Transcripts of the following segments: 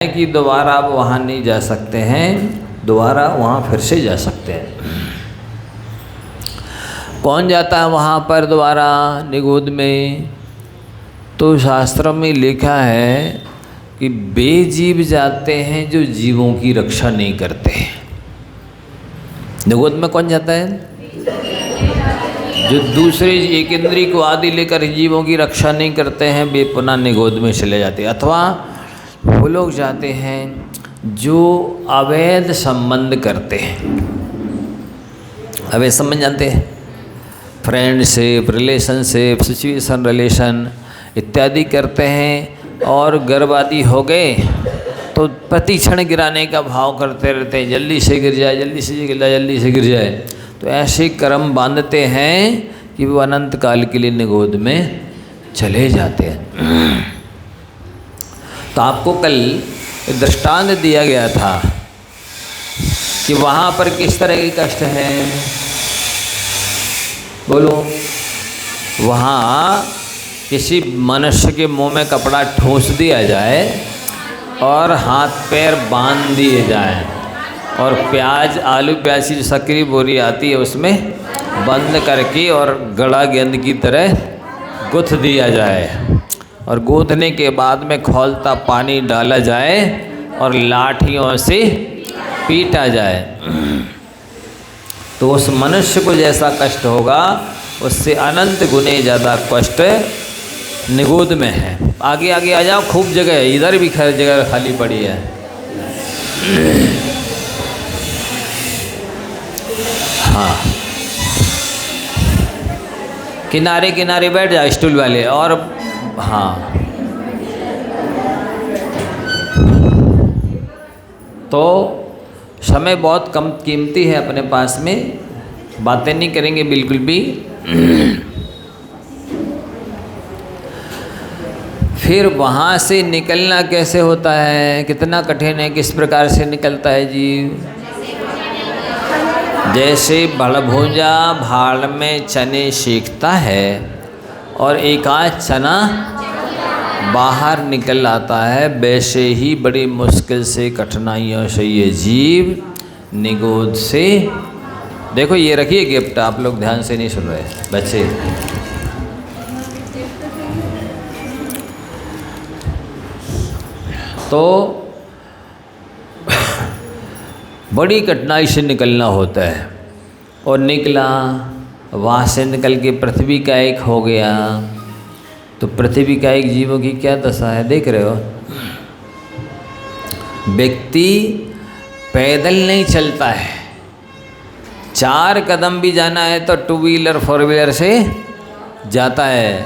कि दोबारा आप वहाँ नहीं जा सकते हैं, दोबारा वहाँ फिर से जा सकते हैं। कौन जाता है वहाँ पर दोबारा निगोद में? तो शास्त्रों में लिखा है कि बेजीव जाते हैं जो जीवों की रक्षा नहीं करते। निगोद में कौन जाता है? जो दूसरे एक इंद्री को आदि लेकर जीवों की रक्षा नहीं करते हैं, वे पुनः निगोद में चले जाते हैं। अथवा वो लोग जाते हैं जो अवैध संबंध करते हैं। अवैध संबंध जानते हैं? फ्रेंडशिप, रिलेशनशिप, सिचुएशन रिलेशन इत्यादि करते हैं और गर्भवती हो गए तो प्रति क्षण गिराने का भाव करते रहते हैं, जल्दी से गिर जाए, जल्दी से गिर जाए, जल्दी से गिर जाए। तो ऐसे कर्म बांधते हैं कि वो अनंत काल के लिए निगोद में चले जाते हैं। तो आपको कल दृष्टांत दिया गया था कि वहाँ पर किस तरह के कष्ट हैं, बोलो। वहाँ किसी मनुष्य के मुंह में कपड़ा ठूंस दिया जाए और हाथ पैर बांध दिए जाएं और प्याज, आलू प्याज की जो सकरी बोरी आती है उसमें बंद करके और गड़ा गेंद की तरह गुथ दिया जाए और गूंथने के बाद में खौलता पानी डाला जाए और लाठियों से पीटा जाए। तो उस मनुष्य को जैसा कष्ट होगा उससे अनंत गुने ज़्यादा कष्ट निगोद में है। आगे आगे आ जाओ, खूब जगह है, इधर भी खैर जगह खाली पड़ी है। हाँ, किनारे किनारे बैठ जाओ स्टूल वाले। और हाँ, तो समय बहुत कम कीमती है अपने पास में, बातें नहीं करेंगे बिल्कुल भी। फिर वहाँ से निकलना कैसे होता है, कितना कठिन है, किस प्रकार से निकलता है जी? जैसे भड़भूजा भाड़ में चने सेकता है और एक आध चना बाहर निकल आता है, वैसे ही बड़ी मुश्किल से कठिनाइयों से ये जीव निगोद से। देखो ये रखिए गिफ्ट, आप लोग ध्यान से नहीं सुन रहे बच्चे। तो बड़ी कठिनाई से निकलना होता है और निकला, वहाँ से निकल के पृथ्वी का एक हो गया। तो पृथ्वी का एक जीवों की क्या दशा है देख रहे हो? व्यक्ति पैदल नहीं चलता है, 4 कदम भी जाना है तो 2 व्हीलर 4 व्हीलर से जाता है।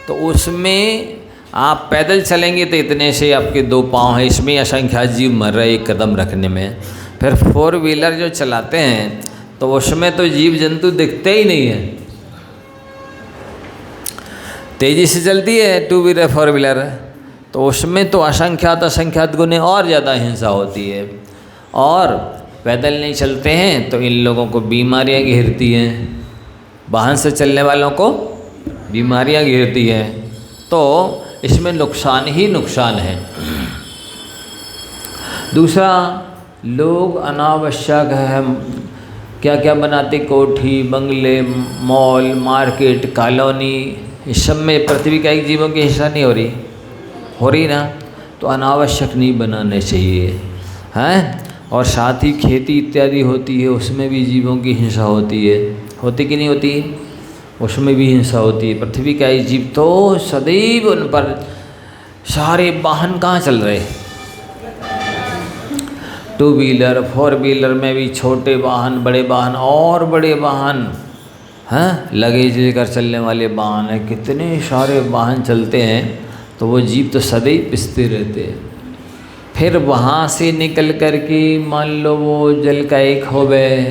तो उसमें आप पैदल चलेंगे तो इतने से आपके 2 पाँव हैं, इसमें असंख्यात जीव मर रहे 1 कदम रखने में। फिर 4 व्हीलर जो चलाते हैं तो उसमें तो जीव जंतु दिखते ही नहीं है, तेज़ी से चलती है 2 व्हीलर 4 व्हीलर, तो उसमें तो असंख्यात गुने और ज़्यादा हिंसा होती है। और पैदल नहीं चलते हैं तो इन लोगों को बीमारियां घेरती हैं, वाहन से चलने वालों को बीमारियां घेरती हैं। तो इसमें नुकसान ही नुकसान है। दूसरा, लोग अनावश्यक है क्या क्या बनाते, कोठी, बंगले, मॉल, मार्केट, कॉलोनी, इस सब में पृथ्वी का एक जीवों की हिस्सा नहीं हो रही ना। तो अनावश्यक नहीं बनाने चाहिए हैं। और साथ ही खेती इत्यादि होती है, उसमें भी जीवों की हिंसा होती है, होती कि नहीं होती? उसमें भी हिंसा होती है। पृथ्वी का एक जीव तो सदैव उन पर सारे वाहन कहाँ चल रहे, 2 व्हीलर 4 व्हीलर में भी छोटे वाहन, बड़े वाहन और बड़े वाहन हैं, लगेज लेकर चलने वाले वाहन हैं, कितने सारे वाहन चलते हैं। तो वो जीव तो सदैव पिसते रहते हैं। फिर वहाँ से निकल कर के मान लो वो जल का एक हो गए,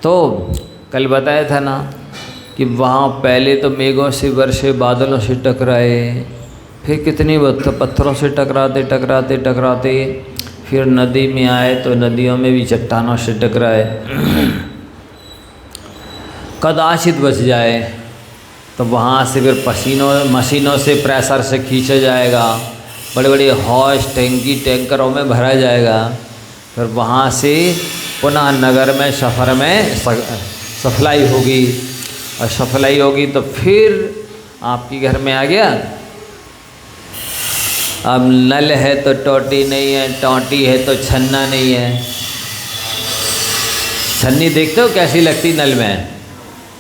तो कल बताया था ना कि वहाँ पहले तो मेघों से वर्षे बादलों से टकराए, फिर कितनी पत्थरों से टकराते फिर नदी में आए तो नदियों में भी चट्टानों से टकराए। कदाचित बच जाए तो वहाँ से फिर मशीनों से प्रेशर से खींचा जाएगा, बड़े बड़े हौज टैंकी टैंकरों में भरा जाएगा, फिर वहाँ से पुनः नगर में सफ़र में सप्लाई होगी, और सप्लाई होगी तो फिर आपके घर में आ गया। अब नल है तो टोटी नहीं है, टोटी है तो छन्ना नहीं है। छन्नी देखते हो कैसी लगती नल में?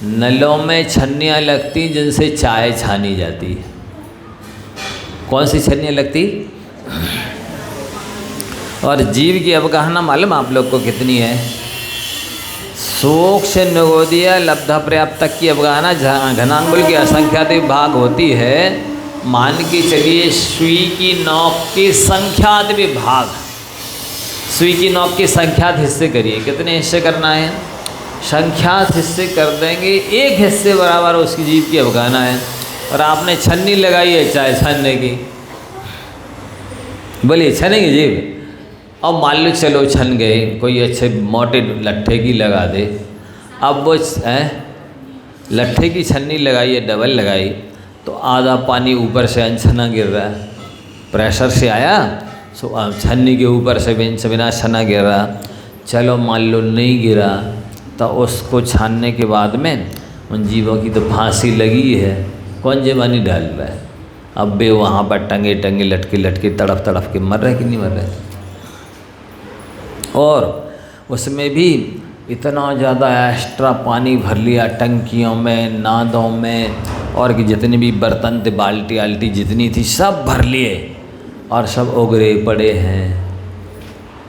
नलों में छन्नियाँ लगती जिनसे चाय छानी जाती है। कौन सी छन्नियाँ लगती? और जीव की अवगाहना मालूम आप लोग को कितनी है? शोक से निगोदिया लब्धा पर्याप्त तक की अवगाहना घनांगुल की असंख्यात विभाग होती है। मान के चलिए सुई की नोक के संख्यात विभाग, सुई की नोक के संख्यात हिस्से करिए। कितने हिस्से करना है? संख्यात हिस्से कर देंगे, एक हिस्से बराबर उसकी जीभ की अवगाहना है। और आपने छन्नी लगाई है चाय छानने की, बोलिए छनेगी जीभ? अब मान लो चलो छन गए, कोई अच्छे मोटे लट्ठे की लगा दे। अब वो लट्ठे की छन्नी लगाई है, डबल लगाई, तो आधा पानी ऊपर से अनछना गिर रहा है, प्रेशर से आया, सो छन्नी के ऊपर से बिना छना गिर रहा। चलो मान लो नहीं गिरा, तो उसको छानने के बाद में उन जीवों की तो फांसी लगी है, कौन जवानी डाल रहा है? अब वे वहाँ पर टंगे टंगे लटके लटके तड़प तड़प के मर रहे कि नहीं मर रहे? और उसमें भी इतना ज़्यादा एक्स्ट्रा पानी भर लिया टंकियों में, नादों में, और कि जितने भी बर्तन थे, बाल्टी आल्टी जितनी थी सब भर लिए, और सब उगरे पड़े हैं।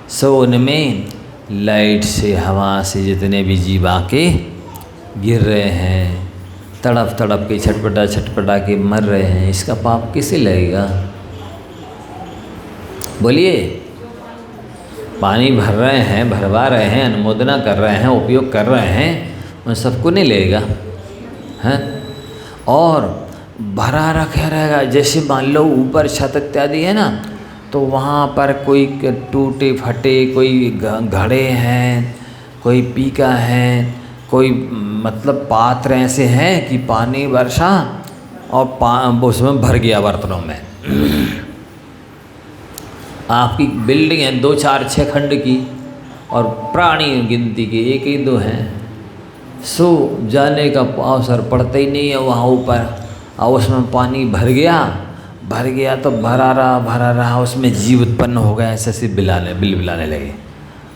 सो उनमें लाइट से, हवा से जितने भी जीव आके गिर रहे हैं, तड़प तड़प के छटपटा छटपटा के मर रहे हैं। इसका पाप किसे लगेगा? बोलिए। पानी भर रहे हैं, भरवा रहे हैं, अनुमोदना कर रहे हैं, उपयोग कर रहे हैं, उन सबको नहीं लगेगा हैं? और भरा रखा रहेगा। जैसे मान लो ऊपर छत इत्यादि है ना, तो वहाँ पर कोई टूटे फटे कोई घड़े हैं, कोई पीका है, कोई मतलब पात्र ऐसे हैं कि पानी वर्षा और उसमें भर गया बर्तनों में। आपकी बिल्डिंग है 2 4 6 खंड की, और प्राणी गिनती के 1 ही 2 हैं। सो जाने का अवसर पड़ता ही नहीं है वहाँ ऊपर, और उसमें पानी भर गया तो भरा रहा, उसमें जीव उत्पन्न हो गए, ऐसे बिलबिलाने लगे।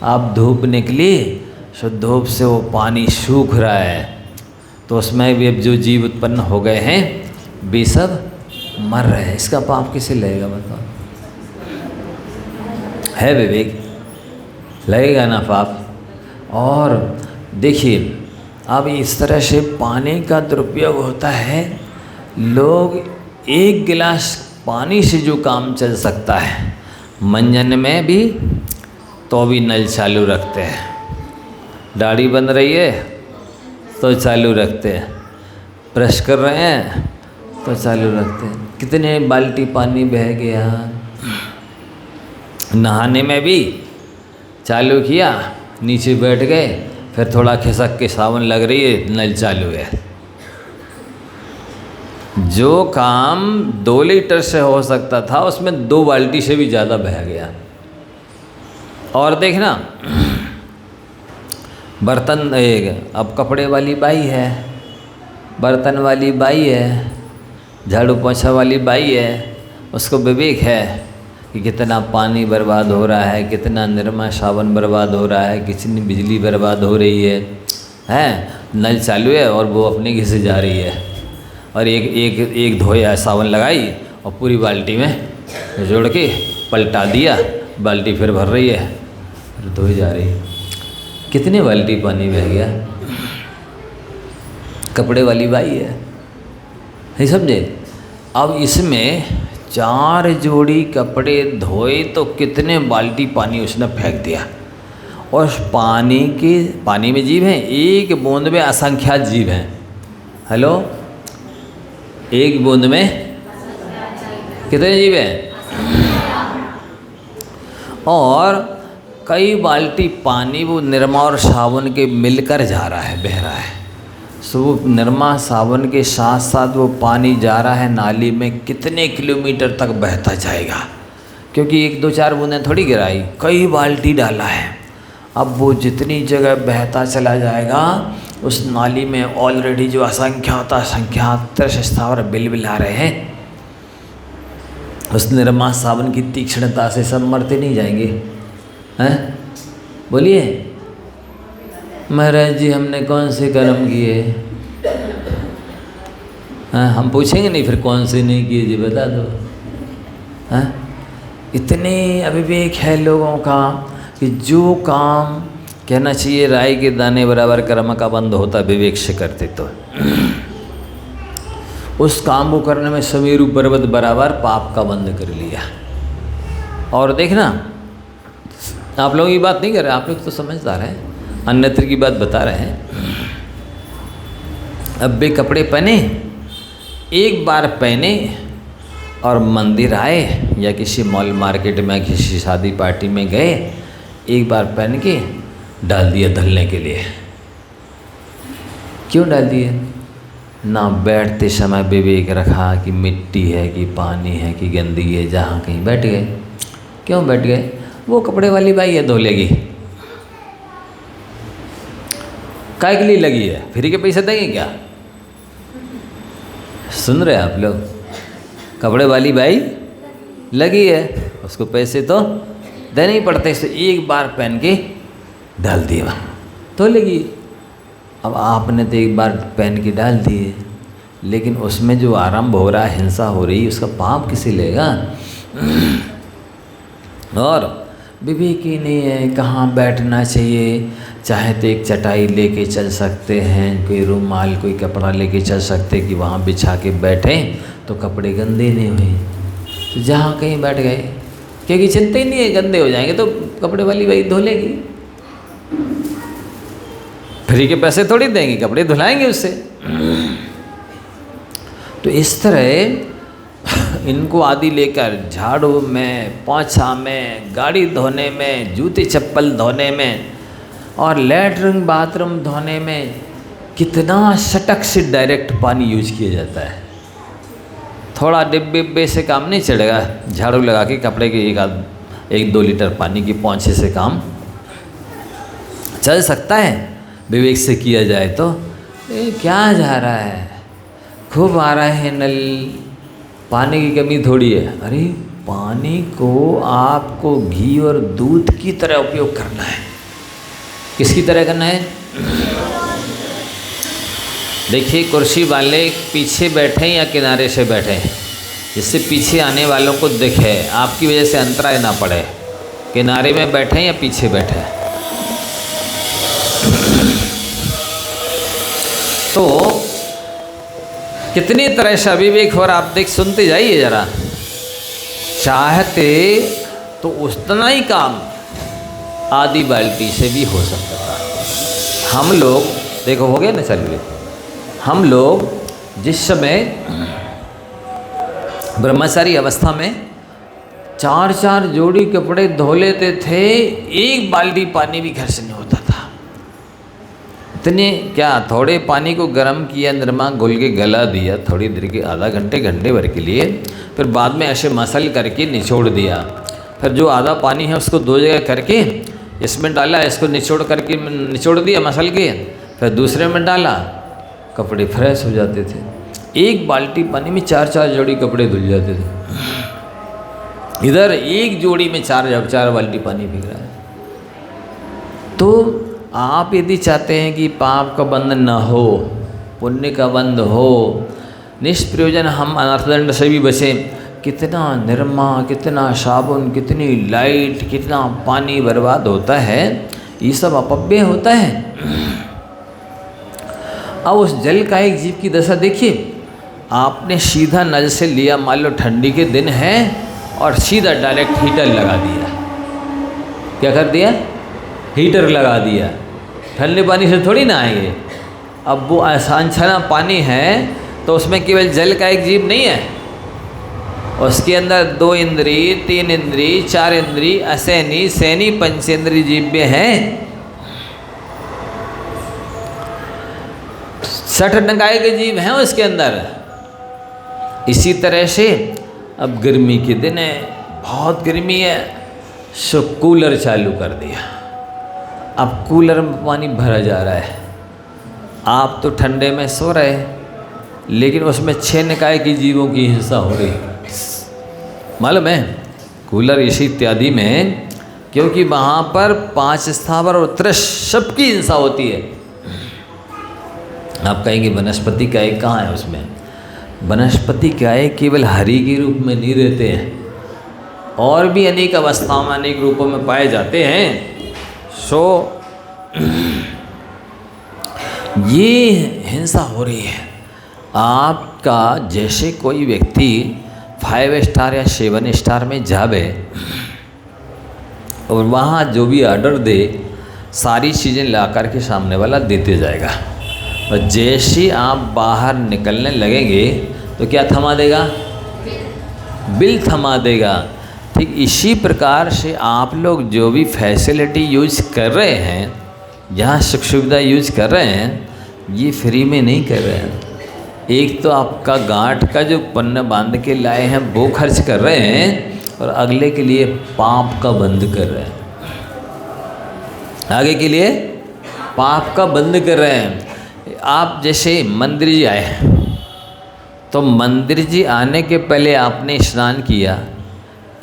अब धूप निकली, सो धूप से वो पानी सूख रहा है, तो उसमें भी अब जो जीव उत्पन्न हो गए हैं वे सब मर रहे हैं। इसका पाप किसे लगेगा बताओ? है विवेक? लगेगा ना पाप। और देखिए अब इस तरह से पानी का दुरुपयोग होता है। लोग 1 गिलास पानी से जो काम चल सकता है, मंजन में भी तो भी नल चालू रखते हैं। दाढ़ी बन रही है तो चालू रखते हैं, ब्रश कर रहे हैं तो चालू रखते हैं। कितने बाल्टी पानी बह गया। नहाने में भी चालू किया, नीचे बैठ गए, फिर थोड़ा खिसक के साबुन लग रही है, नल चालू है। जो काम 2 लीटर से हो सकता था उसमें 2 बाल्टी से भी ज़्यादा बह गया। और देखना बर्तन, अब कपड़े वाली बाई है, बर्तन वाली बाई है, झाड़ू पोछा वाली बाई है, उसको विवेक है कि कितना पानी बर्बाद हो रहा है, कितना निरमा साबुन बर्बाद हो रहा है, कितनी बिजली बर्बाद हो रही है। नल चालू है और वो अपने घिसे जा रही है, और एक धोया साबुन लगाई और पूरी बाल्टी में जोड़ के पलटा दिया, बाल्टी फिर भर रही है, फिर धोई जा रही है। कितने बाल्टी पानी बह गया। कपड़े वाली बाई है, नहीं समझे? अब इसमें 4 जोड़ी कपड़े धोए तो कितने बाल्टी पानी उसने फेंक दिया। और पानी में जीव हैं, 1 बूंद में असंख्यात जीव हैं। हेलो, 1 बूंद में कितने जीव हैं? और कई बाल्टी पानी वो निरमा और साबुन के मिलकर जा रहा है, बह रहा है। सो वो निरमा साबुन के साथ साथ वो पानी जा रहा है नाली में, कितने किलोमीटर तक बहता जाएगा। क्योंकि 1-2-4 बूंदें थोड़ी गिराई, कई बाल्टी डाला है। अब वो जितनी जगह बहता चला जाएगा उस नाली में ऑलरेडी जो असंख्यात स्थावर बिलबिला रहे हैं, उस निरमा सावन की तीक्ष्णता से सब मरते नहीं जाएंगे हैं? बोलिए महाराज जी हमने कौन से कर्म किए हैं? हम पूछेंगे नहीं फिर कौन से नहीं किए जी बता दो हैं? इतने अविवेक है लोगों का कि जो काम कहना चाहिए राई के दाने बराबर कर्म का बंद होता विवेक से करते तो उस काम को करने में समेरु पर्वत बराबर पाप का बंद कर लिया। और देखना आप लोगों की बात नहीं कर रहे, आप लोग तो समझदार हैं, अन्यत्र की बात बता रहे हैं। अब वे कपड़े पहने, एक बार पहने और मंदिर आए या किसी मॉल मार्केट में किसी शादी पार्टी में गए, एक बार पहन के डाल दिया धुलने के लिए। क्यों डाल दिए? ना बैठते समय विवेक रखा कि मिट्टी है कि पानी है कि गंदगी है, जहाँ कहीं बैठ गए। क्यों बैठ गए? वो कपड़े वाली बाई है धो लेगी, काय के लिए लगी है, फ्री के पैसे देंगे क्या? सुन रहे आप लोग? कपड़े वाली बाई लगी है, उसको पैसे तो देने ही पड़ते, इसे एक बार पहन के डाल दिए वहाँ तो लगी। अब आपने तो एक बार पहन के डाल दिए, लेकिन उसमें जो आरंभ हो रहा है, हिंसा हो रही, उसका पाप किसे लेगा? और विवेक ही नहीं है कहाँ बैठना चाहिए। चाहे तो एक चटाई लेके चल सकते हैं, कोई रुमाल कोई कपड़ा लेके चल सकते कि वहाँ बिछा के बैठें तो कपड़े गंदे नहीं हुए, तो जहाँ कहीं बैठ गए, क्योंकि चिंता ही नहीं है गंदे हो जाएंगे तो कपड़े वाली भाई धो लेगी, फ्री के पैसे थोड़ी देंगे, कपड़े धुलाएंगे उससे। तो इस तरह इनको आदि लेकर झाड़ू में, पोंछा में, गाड़ी धोने में, जूते चप्पल धोने में और लेटरिन बाथरूम धोने में कितना सटक से डायरेक्ट पानी यूज किया जाता है। थोड़ा डिब्बे से काम नहीं चलेगा, झाड़ू लगा के कपड़े के 1-2 लीटर पानी की पोंछे से काम चल सकता है विवेक से किया जाए तो। क्या जा रहा है, खूब आ रहा है नल, पानी की कमी थोड़ी है। अरे पानी को आपको घी और दूध की तरह उपयोग करना है। किसकी तरह करना है? देखिए कुर्सी वाले पीछे बैठे या किनारे से बैठे, जिससे पीछे आने वालों को दिखे, आपकी वजह से अंतराय ना पड़े। किनारे में बैठे या पीछे बैठे, तो कितनी तरह से अविवेक हो रहा आप देख, सुनते जाइए जरा। चाहते तो उतना ही काम आधी बाल्टी से भी हो सकता था। हम लोग देखो हो गया ना, चलिए हम लोग जिस समय ब्रह्मचारी अवस्था में 4-4 जोड़ी कपड़े धो लेते थे, एक बाल्टी पानी भी घर से नहीं होता था। इतने क्या, थोड़े पानी को गर्म किया, निरमा घोल के गला दिया थोड़ी देर के, आधा घंटे भर के लिए, फिर बाद में ऐसे मसल करके निचोड़ दिया। फिर जो आधा पानी है उसको 2 जगह करके इसमें डाला, इसको निचोड़ दिया मसल के, फिर दूसरे में डाला, कपड़े फ्रेश हो जाते थे। एक बाल्टी पानी में 4-4 जोड़ी कपड़े धुल जाते थे। इधर एक जोड़ी में 4 बाल्टी पानी भीग रहा है। तो आप यदि चाहते हैं कि पाप का बंध न हो, पुण्य का बंध हो, निष्प्रयोजन हम अनर्थदंड से भी बचें, कितना निरमा, कितना साबुन, कितनी लाइट, कितना पानी बर्बाद होता है, ये सब अपव्यय होता है। अब उस जल का एक जीव की दशा देखिए, आपने सीधा नल से लिया, मान लो ठंडी के दिन है, और सीधा डायरेक्ट हीटर लगा दिया। क्या कर दिया? हीटर लगा दिया। ठंडे पानी से थोड़ी ना आएंगे। अब वो आसान छना पानी है तो उसमें केवल जल का एक जीव नहीं है, उसके अंदर 2 इंद्रिय, 3 इंद्रिय, 4 इंद्रिय, असैनी, सैनी, पंचेंद्रिय जीव्य हैं। 60 निकाय के जीव हैं उसके अंदर। इसी तरह से अब गर्मी के दिन है, बहुत गर्मी है, सो कूलर चालू कर दिया। अब कूलर में पानी भरा जा रहा है, आप तो ठंडे में सो रहे, लेकिन उसमें 6 निकाय की जीवों की हिंसा हो रही। मालूम है कूलर इसी इत्यादि में, क्योंकि वहाँ पर 5 स्थावर और त्रिश सबकी हिंसा होती है। आप कहेंगे वनस्पति काय कहाँ है उसमें? वनस्पति काय केवल हरि के रूप में नहीं रहते हैं, और भी अनेक अवस्थाओं में अनेक रूपों में पाए जाते हैं। सो ये हिंसा हो रही है। आपका जैसे कोई व्यक्ति 5 स्टार या 7 स्टार में जावे और वहाँ जो भी ऑर्डर दे सारी चीज़ें ला कर के सामने वाला देते जाएगा, और जैसे आप बाहर निकलने लगेंगे तो क्या थमा देगा? बिल थमा देगा। ठीक इसी प्रकार से आप लोग जो भी फैसिलिटी यूज कर रहे हैं, जहाँ सुख सुविधा यूज कर रहे हैं, ये फ्री में नहीं कर रहे हैं। एक तो आपका गांठ का जो पन्ना बांध के लाए हैं वो खर्च कर रहे हैं, और अगले के लिए पाप का बंद कर रहे हैं। आगे के लिए पाप का बंद कर रहे हैं। आप जैसे मंदिर जी आए हैं, तो मंदिर जी आने के पहले आपने स्नान किया,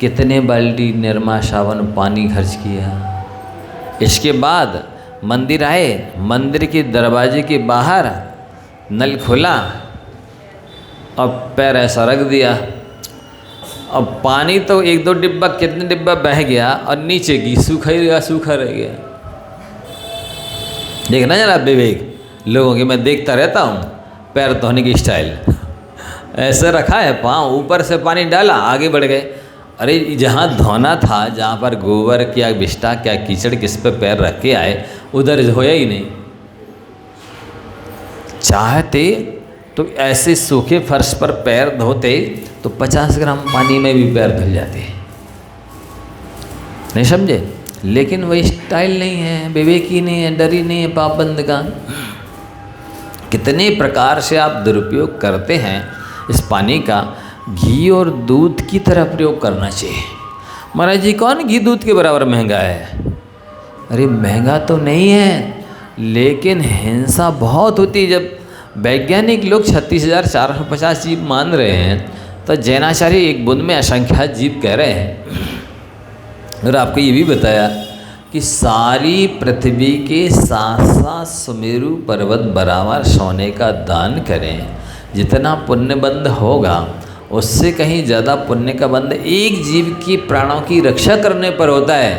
कितने बाल्टी निरमा सावन पानी खर्च किया। इसके बाद मंदिर आए, मंदिर के दरवाजे के बाहर नल खोला और पैर ऐसा रख दिया, अब पानी तो 1-2 डिब्बा, कितने डिब्बा बह गया, और नीचे की सूखा ही रहा, सूखा रह गया। देखना जरा विवेक लोगों की, मैं देखता रहता हूँ पैर धोने की स्टाइल। ऐसे रखा है पाँव, ऊपर से पानी डाला, आगे बढ़ गए। अरे जहाँ धोना था, जहाँ पर गोबर क्या बिष्टा क्या कीचड़ किस पे पैर रख के आए, उधर होया ही नहीं। चाहते तो ऐसे सूखे फर्श पर पैर धोते तो 50 ग्राम पानी में भी पैर धुल जाते, नहीं समझे? लेकिन वही स्टाइल नहीं है, विवेक ही नहीं है, डर ही नहीं है पाबंद का। कितने प्रकार से आप दुरुपयोग करते हैं इस पानी का। घी और दूध की तरह प्रयोग करना चाहिए। महाराज जी कौन घी दूध के बराबर महंगा है? अरे महंगा तो नहीं है, लेकिन हिंसा बहुत होती है। जब वैज्ञानिक लोग 36,450 जीव मान रहे हैं, तो जैनाचार्य एक बूंद में असंख्यात जीव कह रहे हैं। और आपको ये भी बताया कि सारी पृथ्वी के 7 सुमेरु पर्वत बराबर सोने का दान करें, जितना पुण्यबंध होगा उससे कहीं ज़्यादा पुण्य का बंध एक जीव की प्राणों की रक्षा करने पर होता है,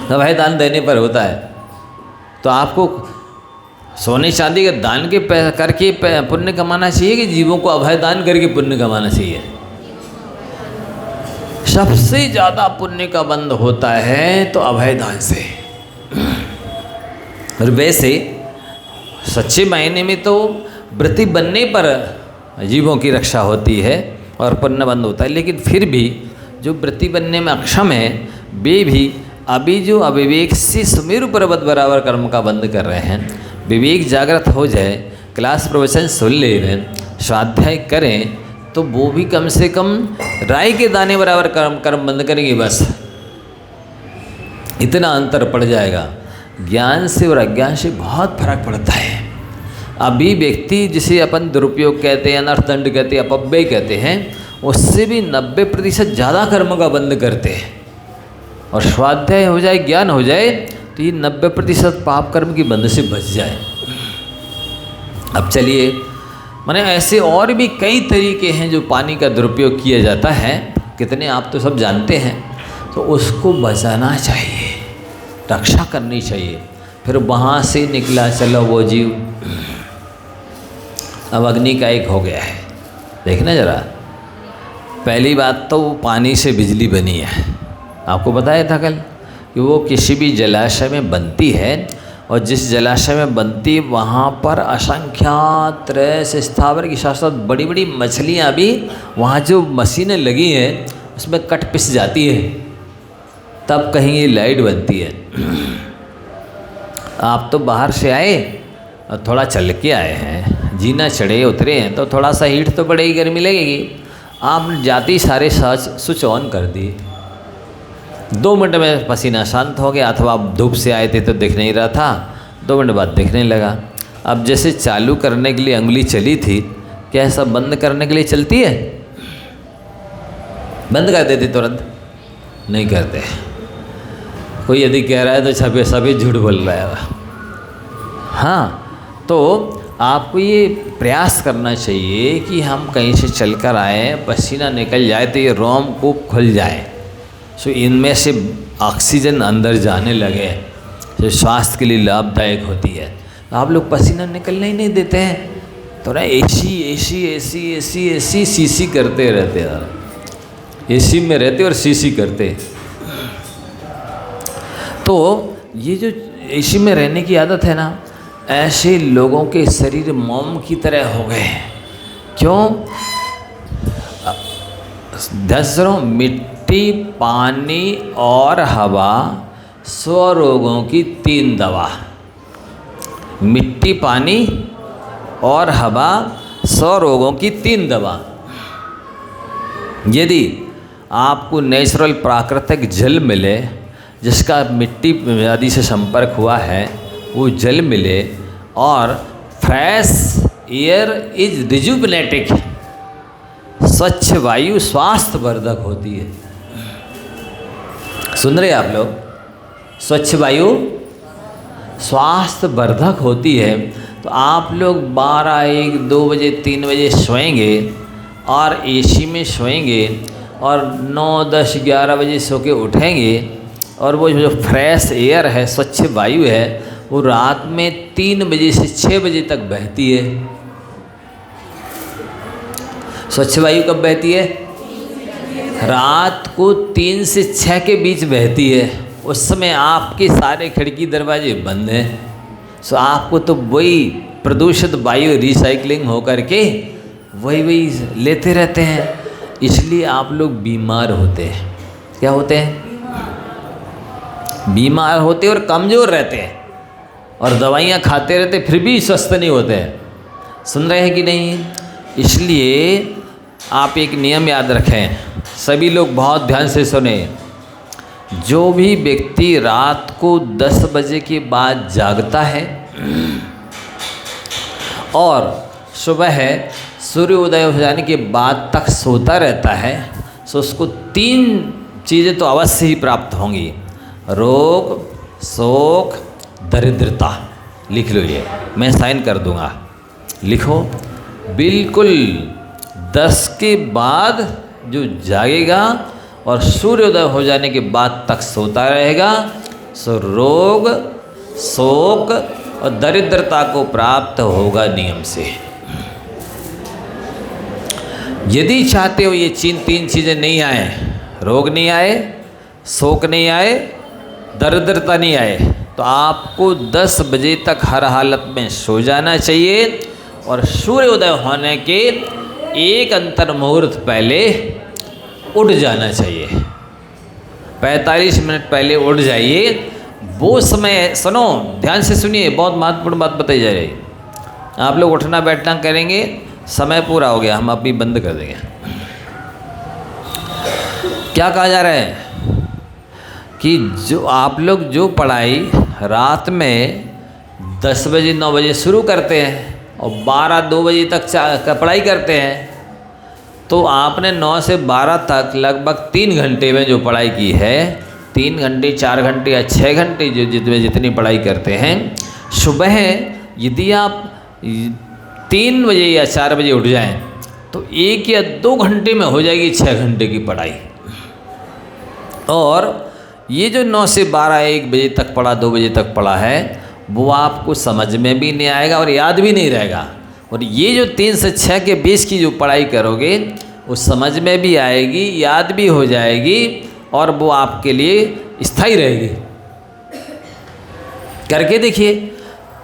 अभय दान देने पर होता है। तो आपको सोने चांदी के दान के करके पुण्य कमाना चाहिए कि जीवों को अभय दान करके पुण्य कमाना चाहिए? सबसे ज़्यादा पुण्य का बंध होता है तो अभय दान से। और वैसे सच्चे मायने में तो व्रती बनने पर जीवों की रक्षा होती है और पुण्य बंद होता है, लेकिन फिर भी जो व्रती बनने में अक्षम है वे भी अभी जो अविवेक से सुमेरु पर्वत बराबर कर्म का बंद कर रहे हैं। विवेक जागृत हो जाए, क्लास प्रवचन सुन ले रहे, स्वाध्याय करें, तो वो भी कम से कम राई के दाने बराबर कर्म बंद करेंगे। बस इतना अंतर पड़ जाएगा। ज्ञान से और अज्ञान से बहुत फर्क पड़ता है। अभी व्यक्ति जिसे अपन दुरुपयोग कहते हैं, अनर्थदंड कहते हैं, अपव्यय कहते हैं, उससे भी 90% ज़्यादा कर्म का बंद करते हैं। और स्वाध्याय हो जाए, ज्ञान हो जाए, तो ये 90% पाप कर्म की बंध से बच जाए। अब चलिए, माने ऐसे और भी कई तरीके हैं जो पानी का दुरुपयोग किया जाता है, कितने आप तो सब जानते हैं। तो उसको बचाना चाहिए, रक्षा करनी चाहिए। फिर वहाँ से निकला चलो वो जीव, अब अग्नि का एक हो गया है। देखना जरा, पहली बात तो पानी से बिजली बनी है। आपको बताया था कल कि वो किसी भी जलाशय में बनती है, और जिस जलाशय में बनती है वहाँ पर असंख्यात त्रैस स्थावर के साथ साथ बड़ी बड़ी मछलियाँ भी, वहाँ जो मशीनें लगी हैं उसमें कट पिस जाती है, तब कहीं ये लाइट बनती है। आप तो बाहर से आए और थोड़ा चल के आए हैं, जीना चढ़े उतरे हैं, तो थोड़ा सा हीट तो पड़ेगी, गर्मी लगेगी। आपने जाते ही सारे स्विच ऑन कर दिए, 2 मिनट में पसीना शांत हो गया, अथवा आप धूप से आए थे तो दिख नहीं रहा था, 2 मिनट बाद दिखने लगा। अब जैसे चालू करने के लिए उंगली चली थी, क्या ऐसा बंद करने के लिए चलती है? बंद कर देते तुरंत? नहीं करते। कोई यदि कह रहा है तो छपे सभी झूठ बोल रहा है। हाँ, तो आपको ये प्रयास करना चाहिए कि हम कहीं से चलकर आए, पसीना निकल जाए तो ये रोमकूप खुल जाए, सो इनमें से ऑक्सीजन अंदर जाने लगे, जो स्वास्थ्य के लिए लाभदायक होती है। तो आप लोग पसीना निकलने ही नहीं देते हैं, तो ना AC AC AC AC AC CC करते रहते हैं, एसी में रहते और सीसी करते। तो ये जो एसी में रहने की आदत है ना, ऐसे लोगों के शरीर मोम की तरह हो गए हैं। क्यों? मिट्टी, पानी और हवा 100 रोगों की 3 दवा। मिट्टी, पानी और हवा 100 रोगों की 3 दवा। यदि आपको नेचुरल प्राकृतिक जल मिले, जिसका मिट्टी आदि से संपर्क हुआ है, वो जल मिले, और फ्रेश एयर इज रिजुविनेटिक, स्वच्छ वायु स्वास्थ्यवर्धक होती है। सुन रहे आप लोग? स्वच्छ वायु स्वास्थ्यवर्धक होती है। तो आप लोग 12, 1, 2 बजे, 3 बजे सोएंगे और एसी में सोएंगे, और 9, 10, 11 बजे सो के उठेंगे, और वो जो फ्रेश एयर है, स्वच्छ वायु है, वो रात में 3 बजे से 6 बजे तक बहती है। स्वच्छ वायु कब बहती है? रात को 3 से 6 के बीच बहती है। उस समय आपके सारे खिड़की दरवाजे बंद हैं, सो आपको तो वही प्रदूषित वायु रिसाइकलिंग होकर के वही लेते रहते हैं, इसलिए आप लोग बीमार होते हैं। क्या होते हैं? बीमार होते और कमज़ोर रहते हैं, और दवाइयाँ खाते रहते फिर भी स्वस्थ नहीं होते हैं। सुन रहे हैं कि नहीं? इसलिए आप एक नियम याद रखें, सभी लोग बहुत ध्यान से सुने। जो भी व्यक्ति रात को 10 बजे के बाद जागता है और सुबह सूर्योदय हो जाने के बाद तक सोता रहता है, तो उसको 3 चीज़ें तो अवश्य ही प्राप्त होंगी: रोग, शोक, दरिद्रता। लिख लो, ये मैं साइन कर दूंगा, लिखो। बिल्कुल 10 के बाद जो जागेगा और सूर्योदय हो जाने के बाद तक सोता रहेगा, सो रोग, शोक और दरिद्रता को प्राप्त होगा नियम से। यदि चाहते हो ये 3 चीज़ें नहीं आए, रोग नहीं आए, शोक नहीं आए, दरिद्रता नहीं आए, तो आपको 10 बजे तक हर हालत में सो जाना चाहिए, और सूर्योदय होने के 1 अंतर मुहूर्त पहले उठ जाना चाहिए। 45 मिनट पहले उठ जाइए। वो समय, सुनो ध्यान से सुनिए, बहुत महत्वपूर्ण बात बताई जा रही है। आप लोग उठना बैठना करेंगे, समय पूरा हो गया, हम अभी बंद कर देंगे। क्या कहा जा रहा है कि जो आप लोग जो पढ़ाई रात में 10 बजे 9 बजे शुरू करते हैं और 12-2 बजे तक पढ़ाई करते हैं, तो आपने 9 से 12 तक लगभग 3 घंटे में जो पढ़ाई की है, 3 घंटे 4 घंटे या 6 घंटे जो जितनी पढ़ाई करते हैं, सुबह यदि आप 3 बजे या 4 बजे उठ जाएं तो 1 या 2 घंटे में हो जाएगी 6 घंटे की पढ़ाई। और ये जो 9 से 12, 1 बजे तक पढ़ा, 2 बजे तक पढ़ा है, वो आपको समझ में भी नहीं आएगा और याद भी नहीं रहेगा। और ये जो 3 से 6 के बीच की जो पढ़ाई करोगे, वो समझ में भी आएगी, याद भी हो जाएगी, और वो आपके लिए स्थायी रहेगी। करके देखिए,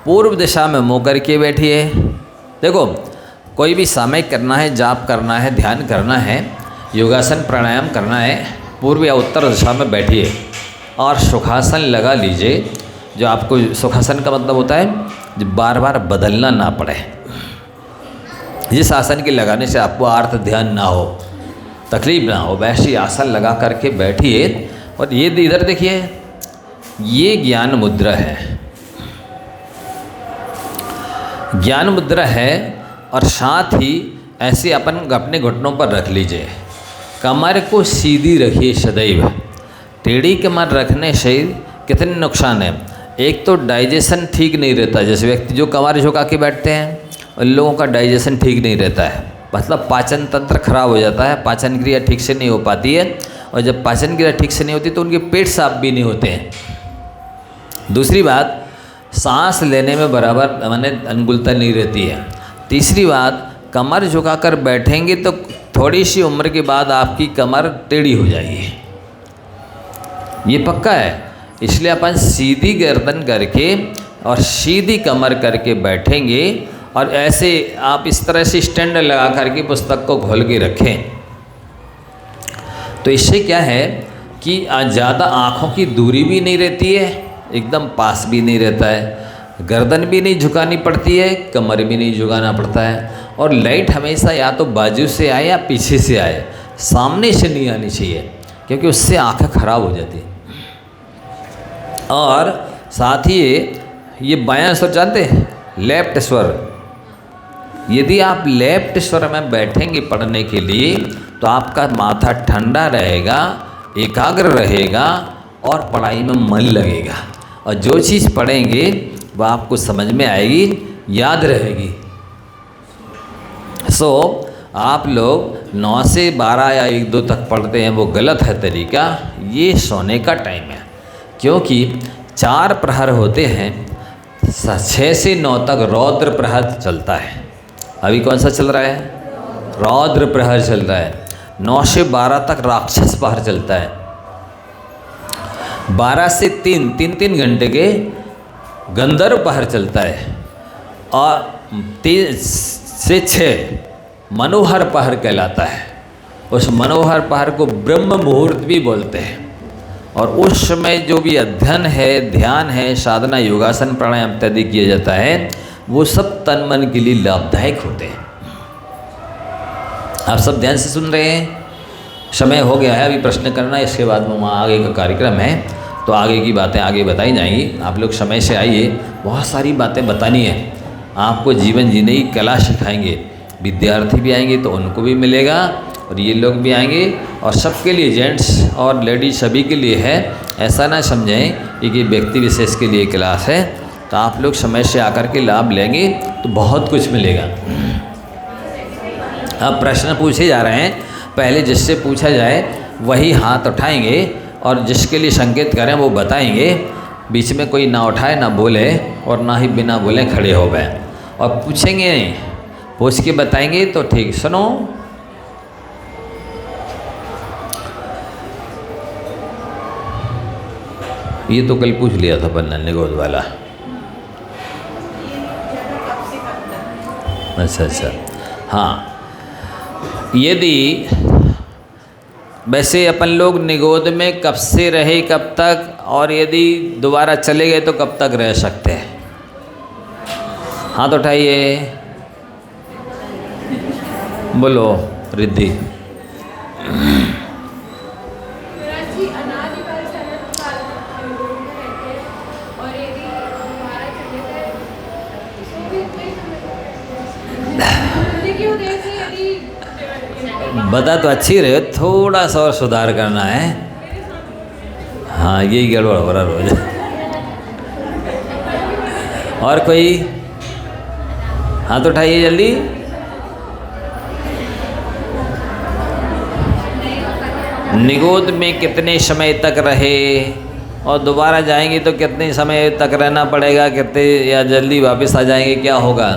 पूर्व दिशा में मुँह करके बैठिए। देखो, कोई भी सामयिक करना है, जाप करना है, ध्यान करना है, योगासन प्राणायाम करना है, पूर्व या उत्तर दिशा में बैठिए और सुखासन लगा लीजिए। जो आपको सुखासन का मतलब होता है जो बार बार बदलना ना पड़े, जिस आसन के लगाने से आपको अर्थ ध्यान ना हो, तकलीफ ना हो, वैसी आसन लगा करके बैठिए। और ये इधर देखिए, ये ज्ञान मुद्रा है, ज्ञान मुद्रा है। और साथ ही ऐसे अपन अपने घुटनों पर रख लीजिए, कमर को सीधी रखिए सदैव। टेढ़ी कमर रखने से कितने नुकसान है। एक तो डाइजेशन ठीक नहीं रहता, जैसे व्यक्ति जो कमर झुका के बैठते हैं उन लोगों का डाइजेशन ठीक नहीं रहता है, मतलब पाचन तंत्र खराब हो जाता है, पाचन क्रिया ठीक से नहीं हो पाती है। और जब पाचन क्रिया ठीक से नहीं होती तो उनके पेट साफ भी नहीं होते हैं। दूसरी बात, सांस लेने में बराबर माने अनुकूलता नहीं रहती है। तीसरी बात, कमर झुकाकर बैठेंगे तो थोड़ी सी उम्र के बाद आपकी कमर टेढ़ी हो जाएगी, ये पक्का है। इसलिए अपन सीधी गर्दन करके और सीधी कमर करके बैठेंगे। और ऐसे आप इस तरह से स्टैंड लगा करके पुस्तक को खोल के रखें, तो इससे क्या है कि ज़्यादा आँखों की दूरी भी नहीं रहती है, एकदम पास भी नहीं रहता है, गर्दन भी नहीं झुकानी पड़ती है, कमर भी नहीं झुकाना पड़ता है। और लाइट हमेशा या तो बाजू से आए या पीछे से आए, सामने से नहीं आनी चाहिए, क्योंकि उससे आँखें खराब हो जाती है। और साथ ही ये बायां स्वर जानते हैं, लेफ्ट स्वर, यदि आप लेफ्ट स्वर में बैठेंगे पढ़ने के लिए तो आपका माथा ठंडा रहेगा, एकाग्र रहेगा और पढ़ाई में मन लगेगा। और जो चीज़ पढ़ेंगे वह आपको समझ में आएगी, याद रहेगी। आप लोग 9 से 12 या 1-2 तक पढ़ते हैं, वो गलत है तरीका। ये सोने का टाइम है, क्योंकि 4 प्रहर होते हैं, 6 से 9 तक रौद्र प्रहर चलता है। अभी कौन सा चल रहा है? रौद्र प्रहर चल रहा है। 9 से 12 तक राक्षस प्रहर चलता है। 12 से 3 घंटे के गंधर्व प्रहर चलता है। और 3 से 6 मनोहर प्रहर कहलाता है। उस मनोहर प्रहर को ब्रह्म मुहूर्त भी बोलते हैं। और उस समय जो भी अध्ययन है, ध्यान है, साधना, योगासन, प्राणायाम इत्यादि किया जाता है, वो सब तन मन के लिए लाभदायक होते हैं। आप सब ध्यान से सुन रहे हैं? समय हो गया है, अभी प्रश्न करना, इसके बाद में वहाँ आगे का कार्यक्रम है, तो आगे की बातें आगे बताई जाएंगी। आप लोग समय से आइए, बहुत सारी बातें बतानी है आपको, जीवन जीने की कला सिखाएंगे। विद्यार्थी भी आएंगे तो उनको भी मिलेगा, और ये लोग भी आएंगे, और सबके लिए, जेंट्स और लेडीज सभी के लिए है। ऐसा ना समझें कि व्यक्ति विशेष के लिए क्लास है। तो आप लोग समय से आकर के लाभ लेंगे तो बहुत कुछ मिलेगा। अब प्रश्न पूछे जा रहे हैं, पहले जिससे पूछा जाए वही हाथ उठाएंगे, और जिसके लिए संकेत करें वो बताएंगे। बीच में कोई ना उठाए, ना बोले, और ना ही बिना बोले खड़े हो गए। और पूछेंगे नहीं, पूछ के बताएंगे तो ठीक। सुनो, ये तो कल पूछ लिया था पन्ना निगोद वाला। अच्छा, हाँ। यदि वैसे अपन लोग निगोद में कब से रहे, कब तक, और यदि दोबारा चले गए तो कब तक रह सकते हैं? हाथ उठाइए, बोलो रिद्धि। बता तो अच्छी रहे, थोड़ा सा और सुधार करना है। हाँ, यही गड़बड़ हो रहा रोज। और कोई हाथ उठाइए जल्दी। निगोद में कितने समय तक रहे, और दोबारा जाएंगे तो कितने समय तक रहना पड़ेगा, कितने, या जल्दी वापस आ जाएंगे, क्या होगा?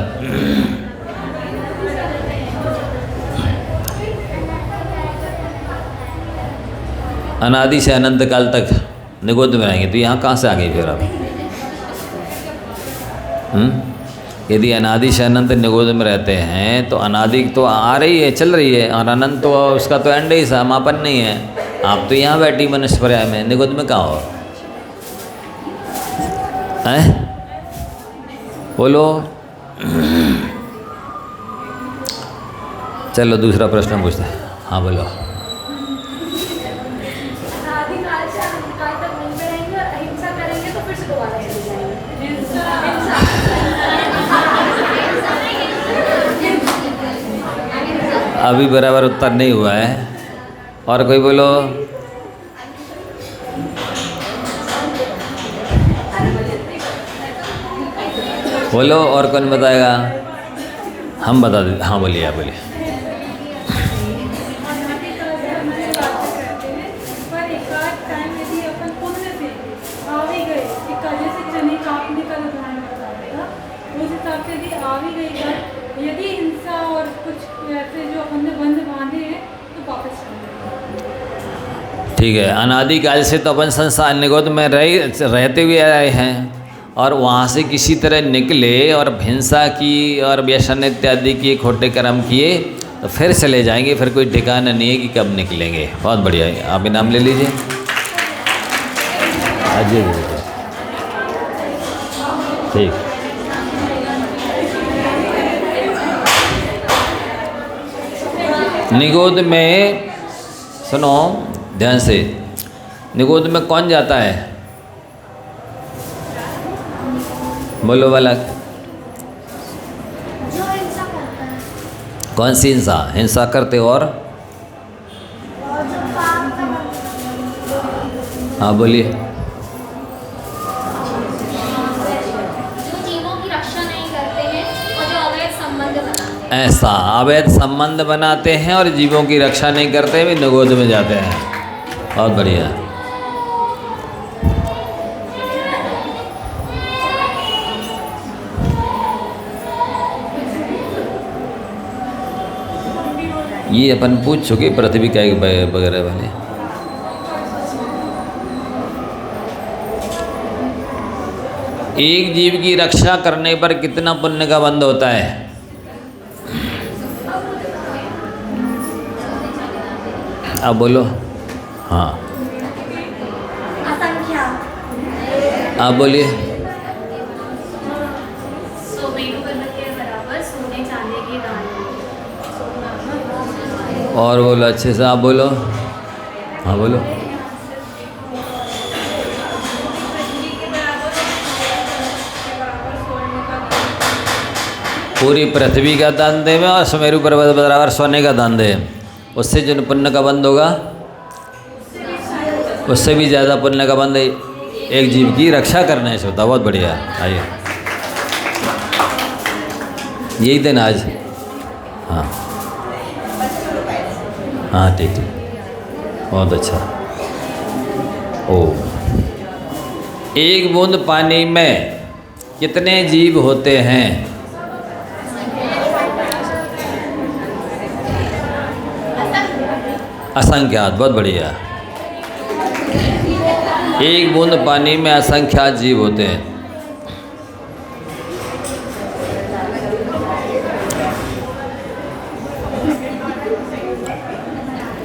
अनादि से अनंत काल तक निगोद में रहेंगे, तो यहाँ कहाँ से आ गई फिर आप? यदि अनादि से अनंत निगोद में रहते हैं तो अनादि तो आ रही है, चल रही है, और अनंत तो उसका तो एंड ही समापन नहीं है। आप तो यहाँ बैठी मनुष्य पर्याय में, निगोद में कहाँ हो? हैं? बोलो। चलो दूसरा प्रश्न पूछते हैं। हाँ बोलो। अभी बराबर उत्तर नहीं हुआ है। और कोई बोलो। बोलो और कौन बताएगा? हम बता दें। हाँ बोलिए, आप बोलिए। यदि हिंसा और कुछ ऐसे जो हमने बंध बांधे हैं तो वापस ठीक है। अनादिकाल से तो अपन संसार निगोद में रहते हुए आए हैं, और वहाँ से किसी तरह निकले और हिंसा की और व्यसन इत्यादि किए, खोटे कर्म किए, तो फिर चले जाएंगे। फिर कोई ठिकाना नहीं है कि कब निकलेंगे। बहुत बढ़िया है। आप इनाम ले लीजिए। अजय ठीक। निगोद में सुनो ध्यान से, निगोद में कौन जाता है? बोलो वाला। कौन सी हिंसा? हिंसा करते और हाँ बोलिए। जो जीवों की रक्षा नहीं करते हैं और जो अवैध संबंध बनाते हैं। ऐसा अवैध संबंध बनाते हैं और जीवों की रक्षा नहीं करते भी निगोद में जाते हैं। बहुत बढ़िया। ये अपन पूछ चुके पृथ्वी का वगैरह वाले। एक जीव की रक्षा करने पर कितना पुण्य का बंध होता है? अब बोलो। हाँ आप बोलिए। और बोलो अच्छे से, आप बोलो। हाँ बोलो। पूरी पृथ्वी का दान दे में और सुमेरु पर्वत बराबर सोने का दान दे, उससे जो पुण्य का बंध होगा उससे भी ज़्यादा पुण्य का बंध एक जीव की रक्षा करने से होता। बहुत बढ़िया। आइए यही दिन आज। हाँ हाँ ठीक ठीक, बहुत अच्छा। ओ एक बूंद पानी में कितने जीव होते हैं? असंख्यात। बहुत बढ़िया। एक बूंद पानी में असंख्यात जीव होते हैं।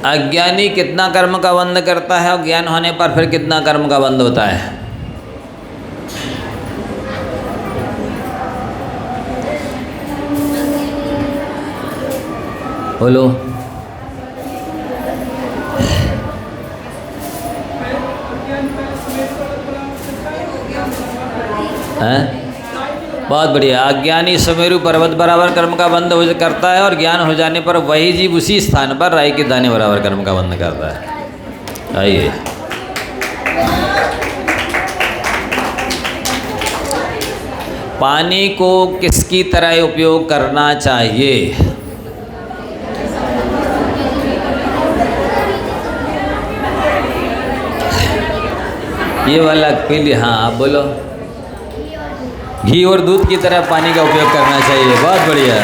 अज्ञानी कितना कर्म का बंध करता है और ज्ञान होने पर फिर कितना कर्म का बंध होता है? बोलो। हैं? बहुत बढ़िया। अज्ञानी सुमेरु पर्वत बराबर कर्म का बंध करता है और ज्ञान हो जाने पर वही जीव उसी स्थान पर राई के दाने बराबर कर्म का बंध करता है। आइए पानी को किसकी तरह उपयोग करना चाहिए? ये वाला पी लिया। हाँ आप बोलो। घी और दूध की तरह पानी का उपयोग करना चाहिए। बहुत बढ़िया,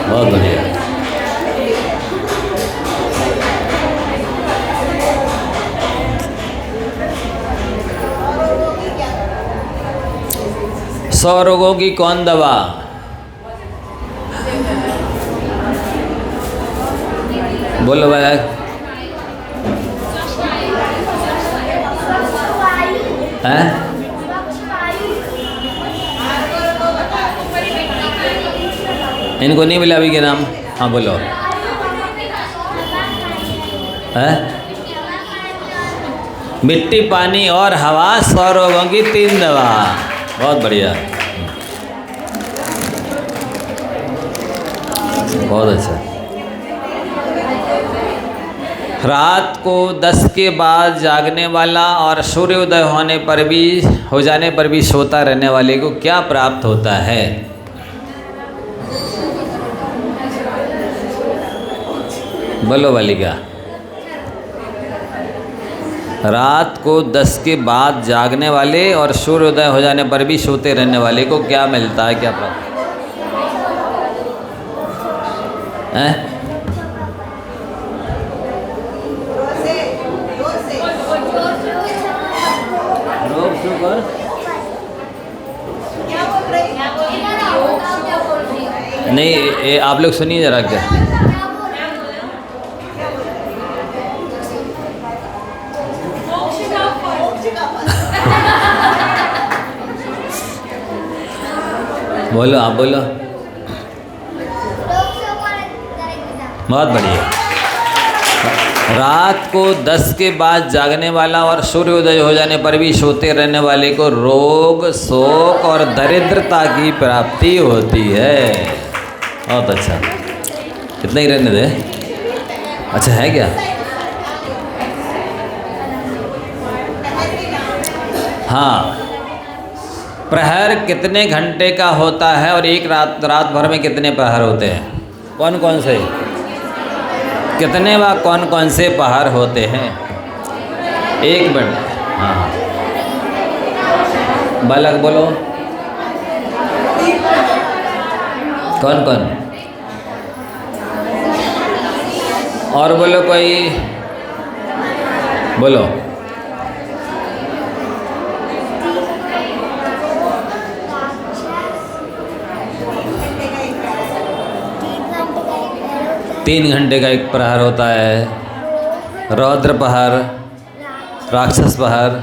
बहुत बढ़िया। सौ रोगों की कौन दवा? बोलो भाई। हैं? इनको नहीं मिला अभी के नाम? हाँ बोलो। है? मिट्टी, पानी और हवा 100 रोगों की 3 दवा। बहुत बढ़िया, बहुत अच्छा। रात को 10 के बाद जागने वाला और सूर्योदय हो जाने पर भी सोता रहने वाले को क्या प्राप्त होता है? बोलो बालिका। रात को 10 के बाद जागने वाले और सूर्योदय हो जाने पर भी सोते रहने वाले को क्या मिलता है, क्या प्राप्त है? नहीं, आप लोग सुनिए जरा क्या। बोलो, आप बोलो। बहुत बढ़िया। रात को 10 के बाद जागने वाला और सूर्योदय हो जाने पर भी सोते रहने वाले को रोग, शोक और दरिद्रता की प्राप्ति होती है। बहुत अच्छा। कितना ही रहने दे। अच्छा है क्या? हाँ। प्रहर कितने घंटे का होता है और एक रात भर में कितने प्रहर होते हैं? कौन कौन से? कितने व कौन कौन से प्रहर होते हैं? 1 मिनट। हाँ, बालक बोलो। कौन कौन? और बोलो कोई, बोलो। तीन घंटे का एक प्रहर होता है। रौद्र प्रहर, राक्षस प्रहर,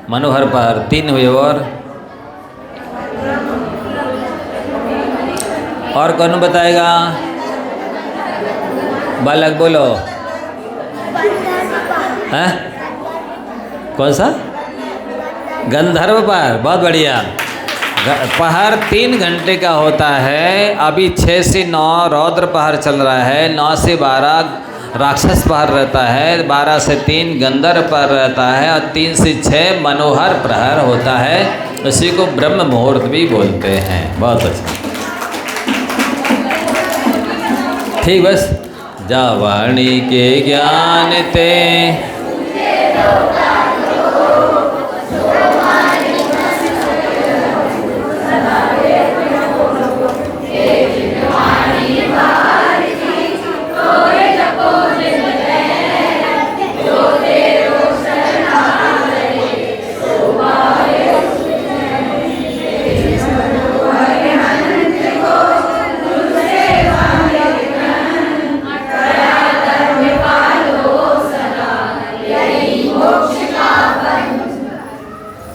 मनोहर प्रहर 3 हुए। और कौन बताएगा? बालक बोलो। हैं? कौन सा? गंधर्व प्रहर। बहुत बढ़िया। प्रहर 3 घंटे का होता है। अभी 6 से 9 रौद्र प्रहर चल रहा है, 9 से 12 राक्षस प्रहर रहता है, 12 से 3 गंधर्व प्रहर रहता है और 3 से 6 मनोहर प्रहर होता है। उसी को ब्रह्म मुहूर्त भी बोलते हैं। बहुत अच्छा। ठीक, बस। जा वाणी के ज्ञान ते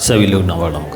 सभी लोग न पढ़ो।